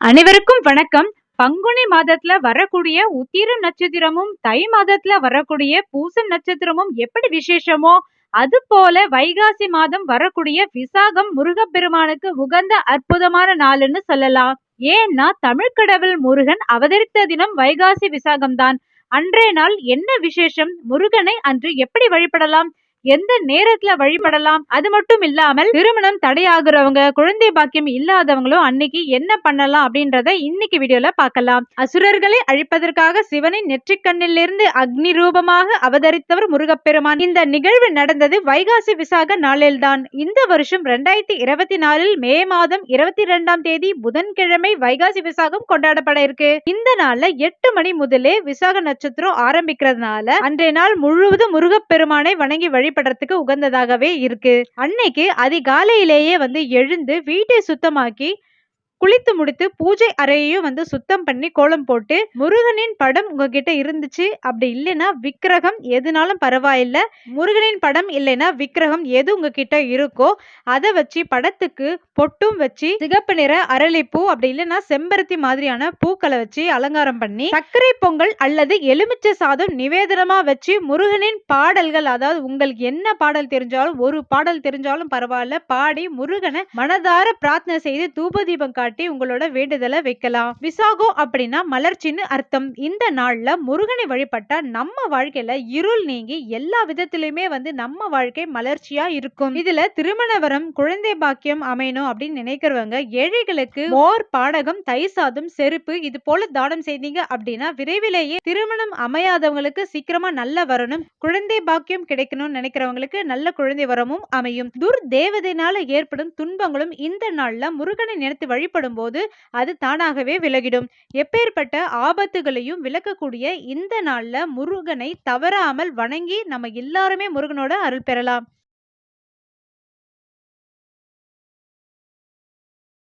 அனைவருக்கும் வணக்கம். பங்குனி மாதத்துல வரக்கூடிய உத்திரம் நட்சத்திரமும், தை மாதத்துல வரக்கூடிய பூசம் நட்சத்திரமும் எப்படி விசேஷமோ, அது போல வைகாசி மாதம் வரக்கூடிய விசாகம் முருகப்பெருமானுக்கு உகந்த அற்புதமான நாள்னு சொல்லலாம். ஏன்னா தமிழ் கடவுள் முருகன் அவதரித்த தினம் வைகாசி விசாகம் தான். அன்றைய நாள் என்ன விசேஷம்? முருகனை அன்று எப்படி வழிபடலாம்? எந்த நேரத்துல வழிபடலாம்? அது மட்டும் இல்லாமல் திருமணம் தடையாகிறவங்க, குழந்தை பாக்கியம் இல்லாதவங்களும் அன்னைக்கு என்ன பண்ணலாம் அப்படின்றத இன்னைக்கு வீடியோல பார்க்கலாம். அசுரர்களை அழிப்பதற்காக சிவனின் நெற்றிக்கண்ணிலிருந்து அக்னி ரூபமாக அவதரித்தவர் முருகப்பெருமான். இந்த நிகழ்வு நடந்தது வைகாசி விசாக நாளில்தான். இந்த வருஷம் 2024 மே மாதம் 22ஆம் தேதி புதன்கிழமை வைகாசி விசாகம் கொண்டாடப்பட இருக்கு. இந்த நாள்ல 8 மணி முதலே விசாக நட்சத்திரம் ஆரம்பிக்கிறதுனால அன்றைய நாள் முழுவதும் முருகப்பெருமானை வணங்கி வழிபடுறதுக்கு உகந்ததாகவே இருக்கு. அன்னைக்கு அதிகாலையிலேயே எழுந்து வீட்டை சுத்தமாக்கி குளித்து முடித்து பூஜை அறையையும் சுத்தம் பண்ணி கோலம் போட்டு முருகனின் படம் உங்ககிட்ட இருந்துச்சு, அப்படி இல்லைன்னா விக்கிரகம் எதுனாலும் பரவாயில்ல, முருகனின் படம் இல்லைன்னா விக்கிரகம் எது உங்ககிட்ட இருக்கோ அதை வச்சு படத்துக்கு பொட்டும் வச்சு சிகப்பு நிற அரளிப்பூ அப்படி இல்லைன்னா செம்பருத்தி மாதிரியான பூக்களை வச்சு அலங்காரம் பண்ணி சர்க்கரை பொங்கல் அல்லது எலுமிச்சை சாதம் நிவேதனமா வச்சு முருகனின் பாடல்கள், அதாவது உங்களுக்கு என்ன பாடல் தெரிஞ்சாலும், ஒரு பாடல் தெரிஞ்சாலும் பரவாயில்ல, பாடி முருகனை மனதார பிரார்த்தனை செய்து தூப தீபம் காட்டி உங்களோட வேண்டுதலை வைக்கலாம். விசாகம் அப்படின்னா மலர்ச்சின்னு அர்த்தம். இந்த நாள்ல முருகனை வழிபட்டா நம்ம வாழ்க்கையில இருள் நீங்கி எல்லா விதத்திலுமே நம்ம வாழ்க்கை மலர்ச்சியா இருக்கும். இதுல திருமண வரம், குழந்தை பாக்கியம் அமையணும் அப்படின்னு நினைக்கிறவங்க ஏழைகளுக்கு மோர், பானகம், தயிர் சாதம், செருப்பு இது போல தானம் செய்தீங்க அப்படின்னா விரைவிலேயே திருமணம் அமையாதவங்களுக்கு சீக்கிரமா நல்ல வரணும், குழந்தை பாக்கியம் கிடைக்கணும்னு நினைக்கிறவங்களுக்கு நல்ல குழந்தை வரமும் அமையும். தேவதையினால ஏற்படும் துன்பங்களும் இந்த நாள்ல முருகனை நினைத்து வழிபடும் போது அது தானாகவே விலகிடும். எப்பேற்பட்ட ஆபத்துகளையும் விலக்கக்கூடிய இந்த நாள்ல முருகனை தவறாமல் வணங்கி நம்ம எல்லாருமே முருகனோட அருள் பெறலாம்.